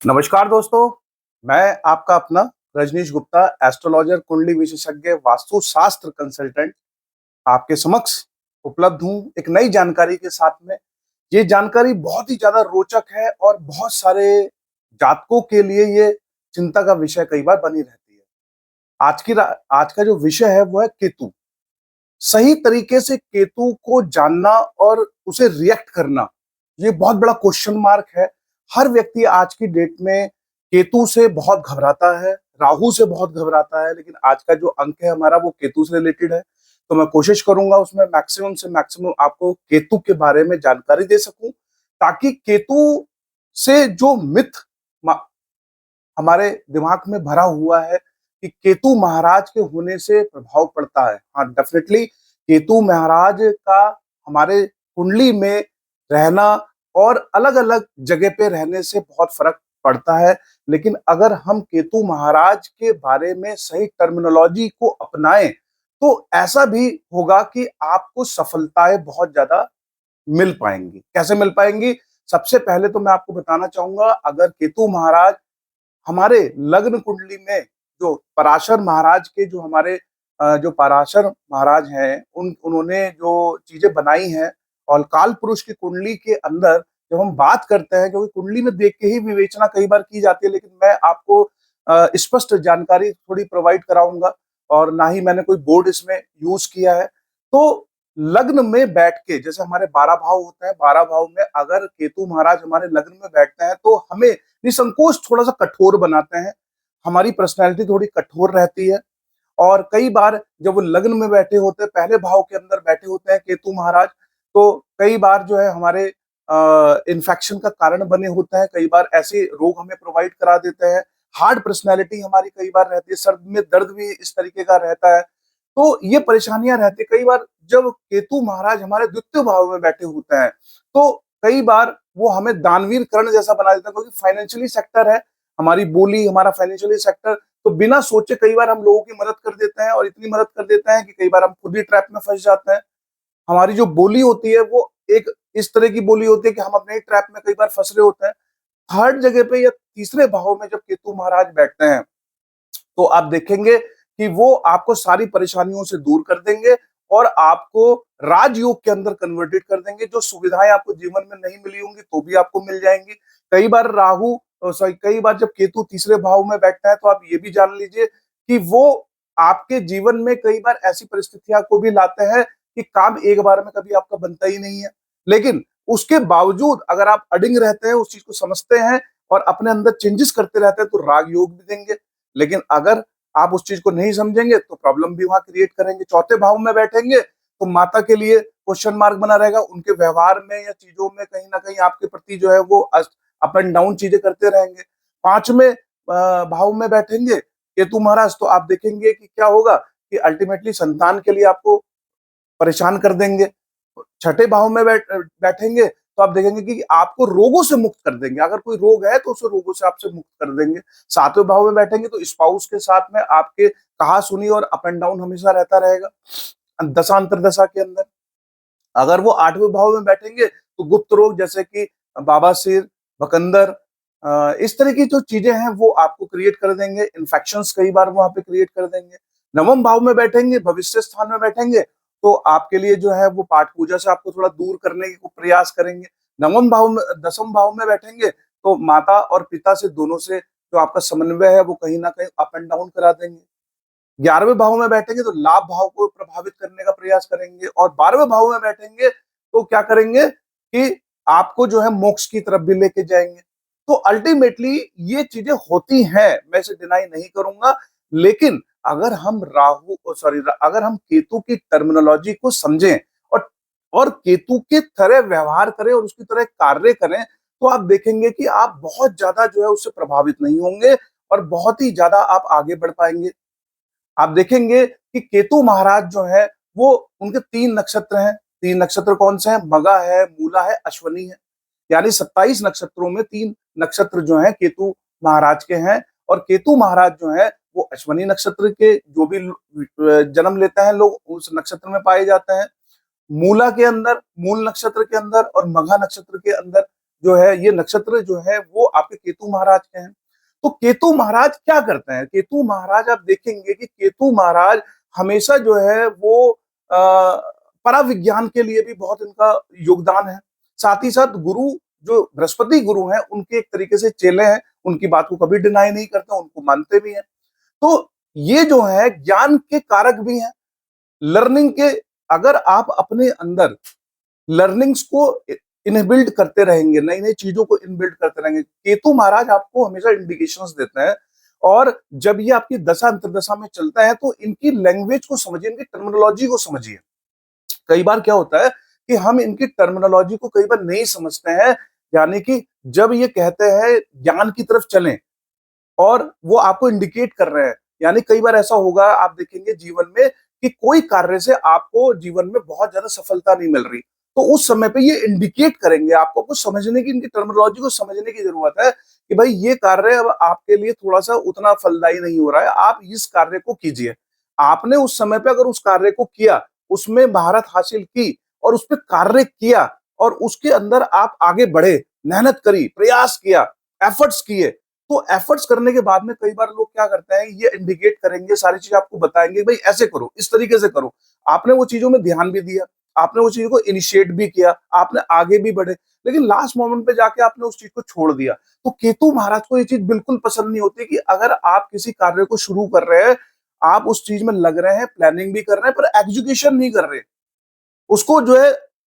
नमस्कार दोस्तों, मैं आपका अपना रजनीश गुप्ता, एस्ट्रोलॉजर, कुंडली विशेषज्ञ, वास्तु शास्त्र कंसल्टेंट आपके समक्ष उपलब्ध हूँ एक नई जानकारी के साथ में। ये जानकारी बहुत ही ज़्यादा रोचक है और बहुत सारे जातकों के लिए ये चिंता का विषय कई बार बनी रहती है। आज का जो विषय है वो है केतु। सही तरीके से केतु को जानना और उसे रिएक्ट करना, ये बहुत बड़ा क्वेश्चन मार्क है। हर व्यक्ति आज की डेट में केतु से बहुत घबराता है, राहु से बहुत घबराता है, लेकिन आज का जो अंक है हमारा वो केतु से रिलेटेड है। तो मैं कोशिश करूंगा उसमें मैक्सिमम से मैक्सिमम आपको केतु के बारे में जानकारी दे सकूं, ताकि केतु से जो मिथ हमारे दिमाग में भरा हुआ है कि केतु महाराज के होने से प्रभाव पड़ता है। हाँ, डेफिनेटली केतु महाराज का हमारे कुंडली में रहना और अलग-अलग जगह पे रहने से बहुत फर्क पड़ता है। लेकिन अगर हम केतु महाराज के बारे में सही टर्मिनोलॉजी को अपनाएं, तो ऐसा भी होगा कि आपको सफलताएं बहुत ज्यादा मिल पाएंगी। कैसे मिल पाएंगी? सबसे पहले तो मैं आपको बताना चाहूंगा, अगर केतु महाराज हमारे लग्न कुंडली में जो पराशर महाराज के जो हमारे जो पराशर महाराज हैं, उन्होंने जो चीजें बनाई हैं और काल पुरुष की कुंडली के अंदर जब हम बात करते हैं, क्योंकि कुंडली में देख के ही विवेचना कई बार की जाती है, लेकिन मैं आपको स्पष्ट जानकारी थोड़ी प्रोवाइड कराऊंगा और ना ही मैंने कोई बोर्ड इसमें यूज किया है। तो लग्न में बैठ के, जैसे हमारे 12 भाव होते हैं, 12 भाव में अगर केतु महाराज हमारे लग्न में बैठते हैं तो हमें निसंकोच थोड़ा सा कठोर बनाते हैं। हमारी पर्सनैलिटी थोड़ी कठोर रहती है। और कई बार जब वो लग्न में बैठे होते हैं, पहले भाव के अंदर बैठे होते हैं केतु महाराज, तो कई बार जो है हमारे इन्फेक्शन का कारण बने होते हैं। कई बार ऐसे रोग हमें प्रोवाइड करा देते हैं। हार्ड पर्सनैलिटी हमारी कई बार रहती है, सर में दर्द भी इस तरीके का रहता है। तो ये परेशानियां रहती है। कई बार जब केतु महाराज हमारे द्वितीय भाव में बैठे होते हैं, तो कई बार वो हमें दानवीर कर्ण जैसा बना देता है, क्योंकि फाइनेंशियली सेक्टर है हमारी बोली, हमारा फाइनेंशियली सेक्टर। तो बिना सोचे कई बार हम लोगों की मदद कर देते हैं, और इतनी मदद कर देते हैं कि कई बार हम खुद ही ट्रैप में फंस जाते हैं। हमारी जो बोली होती है वो एक इस तरह की बोली होती है कि हम अपने ट्रैप में कई बार फंस रहे होते हैं। थर्ड जगह पे या तीसरे भाव में जब केतु महाराज बैठते हैं, तो आप देखेंगे कि वो आपको सारी परेशानियों से दूर कर देंगे और आपको राजयोग के अंदर कन्वर्टेड कर देंगे। जो सुविधाएं आपको जीवन में नहीं मिली होंगी तो भी आपको मिल जाएंगी। कई बार कई बार जब केतु तीसरे भाव में बैठता है, तो आप ये भी जान लीजिए कि वो आपके जीवन में कई बार ऐसी परिस्थितियां को भी लाते हैं कि काम एक बार में कभी आपका बनता ही नहीं है। लेकिन उसके बावजूद अगर आप अडिंग रहते हैं, उस चीज को समझते हैं और अपने अंदर चेंजेस करते रहते हैं, तो राग योग भी देंगे। लेकिन अगर आप उस चीज को नहीं समझेंगे तो प्रॉब्लम भी वहां क्रिएट करेंगे। चौथे भाव में बैठेंगे तो माता के लिए क्वेश्चन मार्क बना रहेगा। उनके व्यवहार में या चीजों में कहीं ना कहीं आपके प्रति जो है वो अप एंड डाउन चीजें करते रहेंगे। पांचवें भाव में बैठेंगे केतु महाराज, तो आप देखेंगे कि क्या होगा कि अल्टीमेटली संतान के लिए आपको परेशान कर देंगे। छठे भाव में बैठेंगे तो आप देखेंगे कि आपको रोगों से मुक्त कर देंगे। अगर कोई रोग है तो उस रोगों से आपसे मुक्त कर देंगे। सातवें भाव में बैठेंगे तो स्पाउस के साथ में आपके कहा सुनी और अप एंड डाउन हमेशा रहता रहेगा दशांतर दशा के अंदर। अगर वो आठवें भाव में बैठेंगे तो गुप्त रोग जैसे कि बाबासीर, बकंदर, इस तरह की जो चीजें हैं वो आपको क्रिएट कर देंगे। इन्फेक्शंस कई बार वहां पे क्रिएट कर देंगे। नवम भाव में बैठेंगे, भविष्य स्थान में बैठेंगे, तो आपके लिए जो है वो पाठ पूजा से आपको थोड़ा दूर करने की प्रयास करेंगे। नवम भाव में, दसम भाव में बैठेंगे तो माता और पिता से दोनों से जो आपका समन्वय है वो कहीं ना कहीं अप एंड डाउन करा देंगे। 11वें भाव में बैठेंगे तो लाभ भाव को प्रभावित करने का प्रयास करेंगे। और 12वें भाव में बैठेंगे तो क्या करेंगे कि आपको जो है मोक्ष की तरफ भी लेके जाएंगे। तो अल्टीमेटली ये चीजें होती हैं, मैं इसे डिनाई नहीं करूंगा। लेकिन अगर हम केतु की टर्मिनोलॉजी को समझें और केतु के तरह व्यवहार करें और उसकी तरह कार्य करें, तो आप देखेंगे कि आप बहुत ज्यादा जो है उससे प्रभावित नहीं होंगे और बहुत ही ज्यादा आप आगे बढ़ पाएंगे। आप देखेंगे कि केतु महाराज जो है वो, उनके 3 नक्षत्र हैं। 3 नक्षत्र कौन से हैं? मगा है, मूला है, अश्वनी है। यानी 27 नक्षत्रों में 3 नक्षत्र जो हैं केतु महाराज के हैं। और केतु महाराज जो है वो अश्वनी नक्षत्र के जो भी जन्म लेते हैं लोग उस नक्षत्र में पाए जाते हैं। मूला के अंदर, मूल नक्षत्र के अंदर और मघा नक्षत्र के अंदर जो है ये नक्षत्र जो है वो आपके केतु महाराज के हैं। तो केतु महाराज क्या करते हैं? केतु महाराज आप देखेंगे कि केतु महाराज हमेशा जो है वो पराविज्ञान के लिए भी बहुत इनका योगदान है। साथ ही साथ गुरु जो बृहस्पति गुरु हैं उनके एक तरीके से चेले हैं, उनकी बात को कभी डिनाई नहीं करते, उनको मानते भी हैं। तो ये जो है ज्ञान के कारक भी हैं, लर्निंग के। अगर आप अपने अंदर लर्निंग्स को इनबिल्ड करते रहेंगे, नई नई चीजों को इनबिल्ड करते रहेंगे, केतु महाराज आपको हमेशा इंडिकेशंस देते हैं। और जब ये आपकी दशा अंतर्दशा में चलता है तो इनकी लैंग्वेज को समझिए, इनकी टर्मिनोलॉजी को समझिए। कई बार क्या होता है कि हम इनकी टर्मिनोलॉजी को कई बार नहीं समझते हैं, यानी कि जब ये कहते हैं ज्ञान की तरफ चलें और वो आपको इंडिकेट कर रहे हैं, यानी कई बार ऐसा होगा आप देखेंगे जीवन में कि कोई कार्य से आपको जीवन में बहुत ज्यादा सफलता नहीं मिल रही, तो उस समय पे ये इंडिकेट करेंगे आपको, कुछ समझने की, इनकी टर्मिनोलॉजी को समझने की जरूरत है कि भाई ये कार्य अब आपके लिए थोड़ा सा उतना फलदायी नहीं हो रहा है, आप इस कार्य को कीजिए। आपने उस समय पे अगर उस कार्य को किया, उसमें महारत हासिल की और उस पर कार्य किया और उसके अंदर आप आगे बढ़े, मेहनत करी, प्रयास किया, एफर्ट्स किए, तो एफर्ट्स करने के बाद में कई बार लोग क्या करते हैं, ये इंडिकेट करेंगे, सारी चीज आपको बताएंगे, भाई ऐसे करो, इस तरीके से करो। आपने वो चीजों में ध्यान भी दिया, आपने वो चीजों को इनिशिएट भी किया, आपने आगे भी बढ़े, लेकिन लास्ट मोमेंट पे जाके आपने उस चीज को छोड़ दिया। तो केतु महाराज को ये चीज बिल्कुल पसंद नहीं होती कि अगर आप किसी कार्य को शुरू कर रहे हैं, आप उस चीज में लग रहे हैं, प्लानिंग भी कर रहे हैं, पर एग्जीक्यूशन नहीं कर रहे, उसको जो है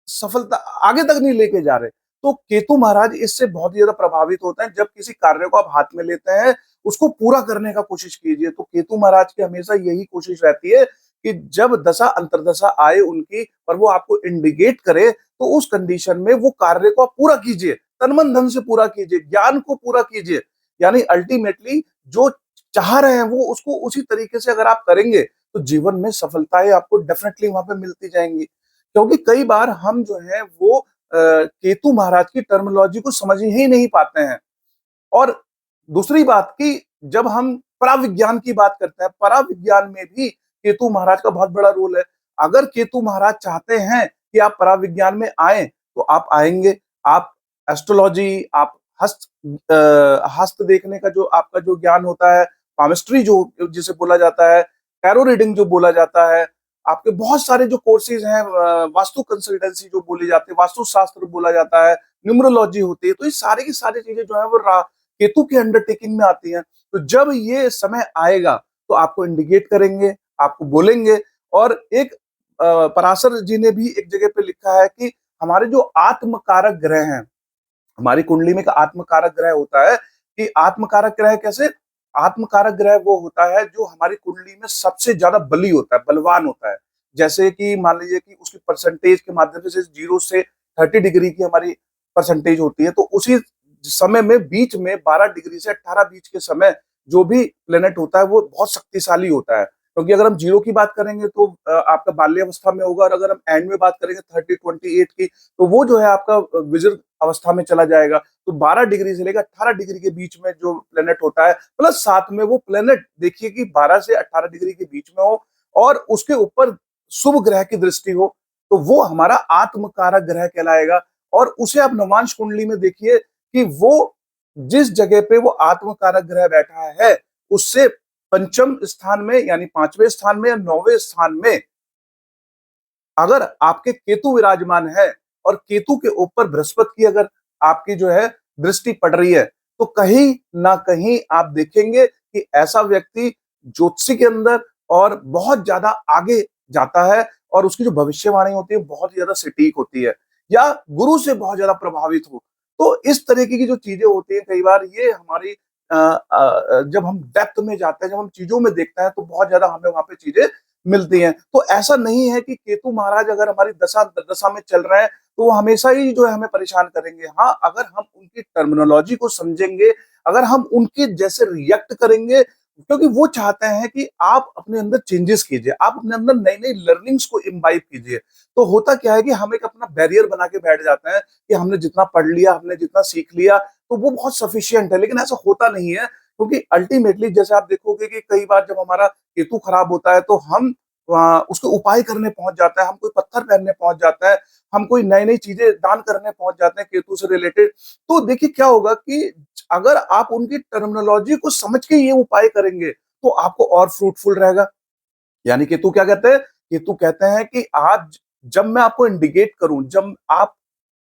सफलता आगे तक नहीं लेके जा रहे। तो केतु महाराज इससे बहुत ही ज्यादा प्रभावित होते हैं। जब किसी कार्य को आप हाथ में लेते हैं, उसको पूरा करने का कोशिश कीजिए। तो केतु महाराज की हमेशा यही कोशिश रहती है कि जब दशा अंतर्दशा आए उनकी और वो आपको इंडिकेट करे, तो उस कंडीशन में वो कार्य को आप पूरा कीजिए, तन मन धन से पूरा कीजिए, ज्ञान को पूरा कीजिए। यानी अल्टीमेटली जो चाह रहे हैं वो उसको उसी तरीके से अगर आप करेंगे, तो जीवन में सफलताएं आपको डेफिनेटली वहां पे मिलती जाएंगी। क्योंकि कई बार हम जो है वो केतु महाराज की टर्मिनोलॉजी को समझ ही नहीं पाते हैं। और दूसरी बात कि जब हम पराविज्ञान की बात करते हैं, पराविज्ञान में भी केतु महाराज का बहुत बड़ा रोल है। अगर केतु महाराज चाहते हैं कि आप पराविज्ञान में आए, तो आप आएंगे। आप एस्ट्रोलॉजी, आप हस्त देखने का जो आपका जो ज्ञान होता है, पामिस्ट्री जो जिसे बोला जाता है, टैरो रीडिंग जो बोला जाता है, आपके बहुत सारे जो कोर्सेज हैं, वास्तु कंसल्टेंसी जो बोली जाती है, वास्तु शास्त्र बोला जाता है, न्यूमरोलॉजी होती है, तो ये सारी की सारी चीजें जो है वो केतु की अंडरटेकिंग में आती हैं। तो जब ये समय आएगा तो आपको इंडिकेट करेंगे, आपको बोलेंगे। और एक पराशर जी ने भी एक जगह पे लिखा है कि हमारे जो आत्मकारक ग्रह हैं, हमारी कुंडली में एक आत्मकारक ग्रह होता है। कि आत्मकारक ग्रह कैसे? आत्मकारक ग्रह वो होता है जो हमारी कुंडली में सबसे ज्यादा बली होता है, बलवान होता है। जैसे कि मान लीजिए कि उसकी परसेंटेज के माध्यम से 0 से 30 डिग्री की हमारी परसेंटेज होती है, तो उसी समय में बीच में 12 डिग्री से 18 बीच के समय जो भी प्लेनेट होता है वो बहुत शक्तिशाली होता है। क्योंकि अगर हम 0 की बात करेंगे तो आपका बाल्यावस्था में होगा, और अगर हम एंड में बात करेंगे 30 28 की, तो वो जो है आपका विजिर अवस्था में चला जाएगा। तो 12 डिग्री से लेकर 18 डिग्री के बीच में जो प्लेनेट होता है, प्लस साथ में वो प्लेनेट देखिए कि 12 से 18 डिग्री के बीच में हो और उसके ऊपर शुभ ग्रह की दृष्टि हो, तो वो हमारा आत्मकारक ग्रह कहलाएगा। और उसे आप नवांश कुंडली में देखिए कि वो जिस जगह पे वो आत्मकारक ग्रह बैठा है, उससे पंचम स्थान में यानी 5वें स्थान में या 9वें स्थान में अगर आपके केतु विराजमान है और केतु के ऊपर बृहस्पति की अगर आपकी जो है दृष्टि पड़ रही है, तो कहीं ना कहीं आप देखेंगे कि ऐसा व्यक्ति ज्योतिषी के अंदर और बहुत ज्यादा आगे जाता है और उसकी जो भविष्यवाणी होती है बहुत ही ज्यादा सटीक होती है, या गुरु से बहुत ज्यादा प्रभावित हो। तो इस तरीके की जो चीजें होती है, कई बार ये हमारी जब हम डेप्थ में जाते हैं, जब हम चीजों में देखते हैं, तो बहुत ज्यादा हमें वहां पे चीजें मिलती हैं। तो ऐसा नहीं है कि केतु महाराज अगर हमारी दशा में चल रहे हैं तो वो हमेशा ही जो है हमें परेशान करेंगे। हाँ, अगर हम उनकी टर्मिनोलॉजी को समझेंगे, अगर हम उनके जैसे रिएक्ट करेंगे, क्योंकि वो चाहते हैं कि आप अपने अंदर चेंजेस कीजिए, आप अपने अंदर नई नई लर्निंग्स को इम्बाइब कीजिए। तो होता क्या है कि हम एक अपना बैरियर बना के बैठ जाते हैं कि हमने जितना पढ़ लिया, हमने जितना सीख लिया, तो वो बहुत सफिशियंट है। लेकिन ऐसा होता नहीं है, क्योंकि अल्टीमेटली जैसे आप देखोगे कि कई बार जब हमारा केतु खराब होता है तो हम उसके उपाय करने पहुंच जाते हैं, हम कोई पत्थर पहनने पहुंच जाता है, हम कोई नई-नई चीज़ें दान करने पहुँच जाते हैं केतु से रिलेटेड। तो देखिए क्या होगा कि अगर आप उनकी टर्मिनोलॉजी को समझ के ये उपाय करेंगे, तो आपको और फ्रूटफुल रहेगा। यानी केतु क्या कहते हैं? केतु कहते हैं कि आज जब मैं आपको इंडिकेट करूँ,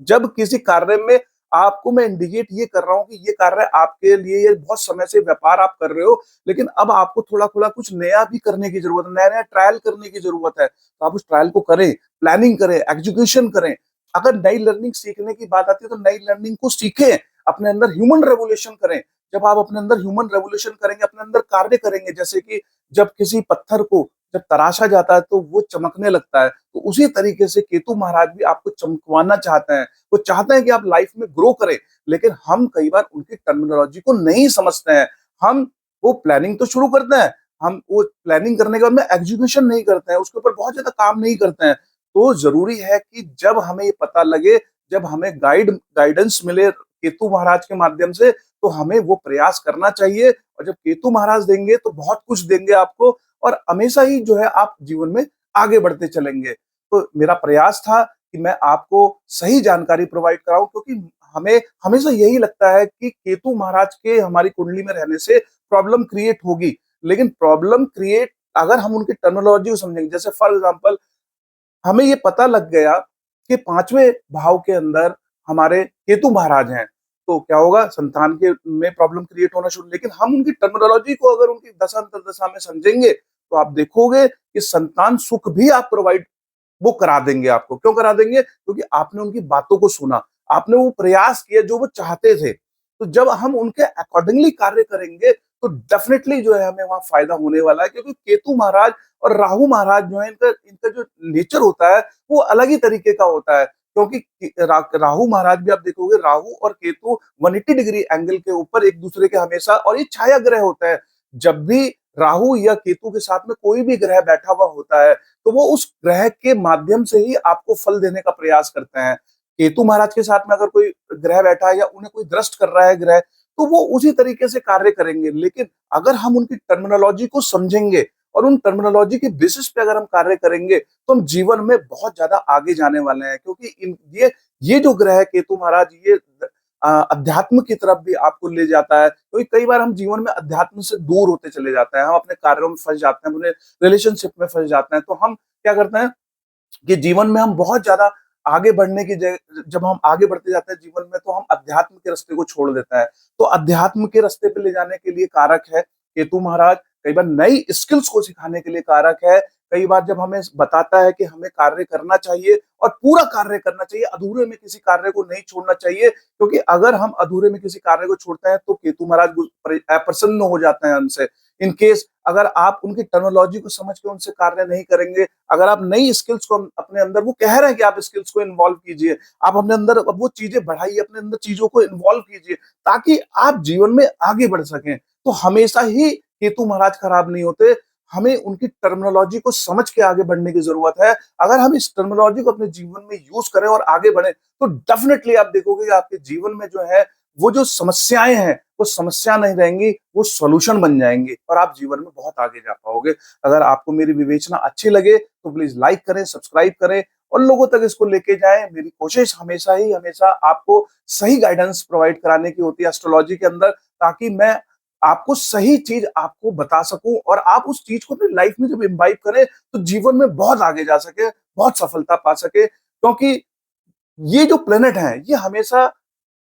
जब किसी कार्य में आपको मैं इंडिकेट ये कर रहा हूँ कि ये कार्य आपके लिए ये बहुत समय से व्यापार आप कर रहे हो, लेकिन अब आपको थोड़ा-थोड़ा कुछ नया भी करने की ज़रूरत है, नया-नया ट्रायल करने की ज़रूरत है। तो आप उस ट्रायल को करें, प्लानिंग करें, एग्जीक्यूशन करें। अगर नई लर्निंग सीखने की बात आती है, तो नई लर्निंग को सीखें, अपने अंदर ह्यूमन रेवोल्यूशन करें। जब आप अपने अंदर ह्यूमन रेवोल्यूशन करेंगे, अपने अंदर कार्य करेंगे, जैसे कि जब किसी पत्थर को जब तराशा जाता है, तो वो चमकने लगता है। तो उसी तरीके से केतु महाराज भी आपको चमकवाना चाहते हैं। वो चाहते हैं कि आप लाइफ में ग्रो करें, लेकिन हम कई बार उनकी टर्मिनोलॉजी को नहीं समझते हैं। हम वो प्लानिंग तो शुरू करते हैं, हम वो प्लानिंग करने के बाद में एग्जीक्यूशन नहीं करते हैं, उसके ऊपर बहुत ज़्यादा काम नहीं करते हैं। तो ज़रूरी है कि जब हमें ये पता लगे, जब हमें गाइडेंस मिले केतु महाराज के माध्यम से, तो हमें वो प्रयास करना चाहिए और जब केतु महाराज देंगे, तो बहुत कुछ देंगे आपको और हमेशा ही जो है आप जीवन में आगे बढ़ते चलेंगे। तो मेरा प्रयास था कि मैं आपको सही जानकारी प्रोवाइड कराऊँ क्योंकि हमें हमेशा यही लगता है कि केतु महाराज के हमारी कुंडली में रहने से प्रॉब्लम क्रिएट होगी। लेकिन प्रॉब्लम क्रिएट अगर हम उनकी टर्मिनोलॉजी को समझेंगे, जैसे फॉर एग्जांपल हमें ये पता लग गया कि 5वें भाव के अंदर हमारे केतु महाराज हैं, तो क्या होगा संतान के में प्रॉब्लम क्रिएट होना शुरू लेकिन हम उनकी टर्मिनोलॉजी को अगर उनकी दशा अंतर्दशा में समझेंगे, तो आप देखोगे कि संतान सुख भी आप प्रोवाइड वो करा देंगे आपको। क्यों करा देंगे? क्योंकि आपने उनकी बातों को सुना, आपने वो प्रयास किए जो वो चाहते थे। तो जब हम उनके अकॉर्डिंगली कार्य करेंगे, तो डेफिनिटली जो है हमें वहाँ फ़ायदा होने वाला है क्योंकि केतु महाराज और राहु महाराज जो है इनका इनका जो नेचर होता है, वो अलग ही तरीके का होता है। क्योंकि राहु महाराज भी आप देखोगे राहु और केतु 180 डिग्री एंगल के ऊपर एक-दूसरे के हमेशा और ये छाया ग्रह होता है। जब भी राहु या केतु के साथ में कोई भी ग्रह बैठा हुआ होता है, तो वो उस ग्रह के माध्यम से ही आपको फल देने का प्रयास करते हैं। केतु महाराज के साथ में अगर कोई ग्रह बैठा है या उन्हें कोई दृष्ट कर रहा है ग्रह, तो वो उसी तरीके से कार्य करेंगे। लेकिन अगर हम उनकी टर्मिनोलॉजी को समझेंगे और उन टर्मिनोलॉजी के बेसिस पे अगर हम कार्य करेंगे, तो हम जीवन में बहुत ज़्यादा आगे जाने वाले हैं क्योंकि ये जो ग्रह है केतु महाराज ये अध्यात्म की तरफ भी आपको ले जाता है। क्योंकि कई बार हम जीवन में अध्यात्म से दूर होते चले जाते हैं, हम अपने कार्यों में फँस जाते हैं, अपने रिलेशनशिप में फँस जाते हैं। तो हम क्या करते हैं कि जीवन में हम बहुत ज़्यादा आगे बढ़ने की जब हम आगे बढ़ते जाते हैं जीवन में तो हम अध्यात्म के रास्ते को छोड़ देते हैं। तो अध्यात्म के रास्ते पे ले जाने के लिए कारक है केतु महाराज, कई बार नई स्किल्स को सिखाने के लिए कारक है। कई बार जब हमें बताता है कि हमें कार्य करना चाहिए और पूरा कार्य करना चाहिए, अधूरे में किसी कार्य को नहीं छोड़ना चाहिए क्योंकि अगर हम अधूरे में किसी कार्य को छोड़ते हैं तो केतु महाराज अप्रसन्न हो जाते हैं हमसे। इन केस अगर आप उनकी टर्मिनोलॉजी को समझ के उनसे कार्य नहीं करेंगे, अगर आप नई स्किल्स को अपने अंदर वो कह रहे हैं कि आप स्किल्स को इन्वॉल्व कीजिए, आप अपने अंदर अब वो चीजें बढ़ाइए, अपने अंदर चीजों को इन्वॉल्व कीजिए ताकि आप जीवन में आगे बढ़ सकें। तो हमेशा ही केतु महाराज खराब नहीं होते, हमें उनकी टर्मिनोलॉजी को समझ के आगे बढ़ने की जरूरत है। अगर हम इस टर्मिनोलॉजी को अपने जीवन में यूज करें और आगे बढ़े, तो डेफिनेटली आप देखोगे कि आपके जीवन में जो है वो जो समस्याएं हैं वो समस्या नहीं रहेंगी, वो सॉल्यूशन बन जाएंगी और आप जीवन में बहुत आगे जा पाओगे। अगर आपको मेरी विवेचना अच्छी लगे तो प्लीज लाइक करें, सब्सक्राइब करें और लोगों तक इसको लेके जाएं। मेरी कोशिश हमेशा आपको सही गाइडेंस प्रोवाइड कराने की होती है एस्ट्रोलॉजी के अंदर, ताकि मैं आपको सही चीज आपको बता सकूं और आप उस चीज को अपनी लाइफ में जब इम्बाइब करें तो जीवन में बहुत आगे जा सके, बहुत सफलता पा सके। क्योंकि ये जो प्लेनेट है ये हमेशा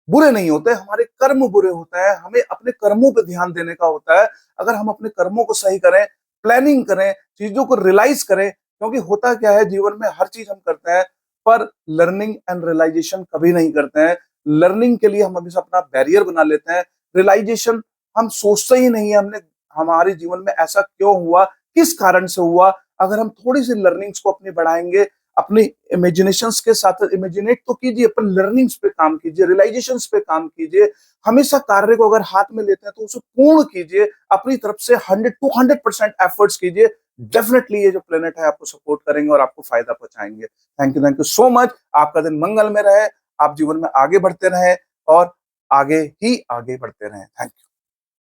बुरे नहीं होते, हमारे कर्म बुरे होते हैं, हमें अपने कर्मों पे ध्यान देने का होता है। अगर हम अपने कर्मों को सही करें, प्लानिंग करें, चीजों को रियलाइज करें, क्योंकि होता क्या है जीवन में हर चीज हम करते हैं पर लर्निंग एंड रियलाइजेशन कभी नहीं करते हैं। लर्निंग के लिए हम हमेशा अपना बैरियर बना लेते हैं, रियलाइजेशन हम सोचते ही नहीं है हमने हमारे जीवन में ऐसा क्यों हुआ, किस कारण से हुआ। अगर हम थोड़ी सी लर्निंग्स को अपनी बढ़ाएंगे, अपनी इमेजिनेशंस के साथ इमेजिनेट तो कीजिए पर लर्निंग्स पे काम कीजिए, रियलाइजेशंस पे काम कीजिए। हमेशा कार्य को अगर हाथ में लेते हैं तो उसे पूर्ण कीजिए, अपनी तरफ से 100 टू 100% एफर्ट्स कीजिए। डेफिनेटली ये जो प्लेनेट है आपको सपोर्ट करेंगे और आपको फायदा पहुंचाएंगे। Thank you so much. आपका दिन मंगल में रहे, आप जीवन में आगे बढ़ते रहें और आगे ही आगे बढ़ते रहें। Thank you.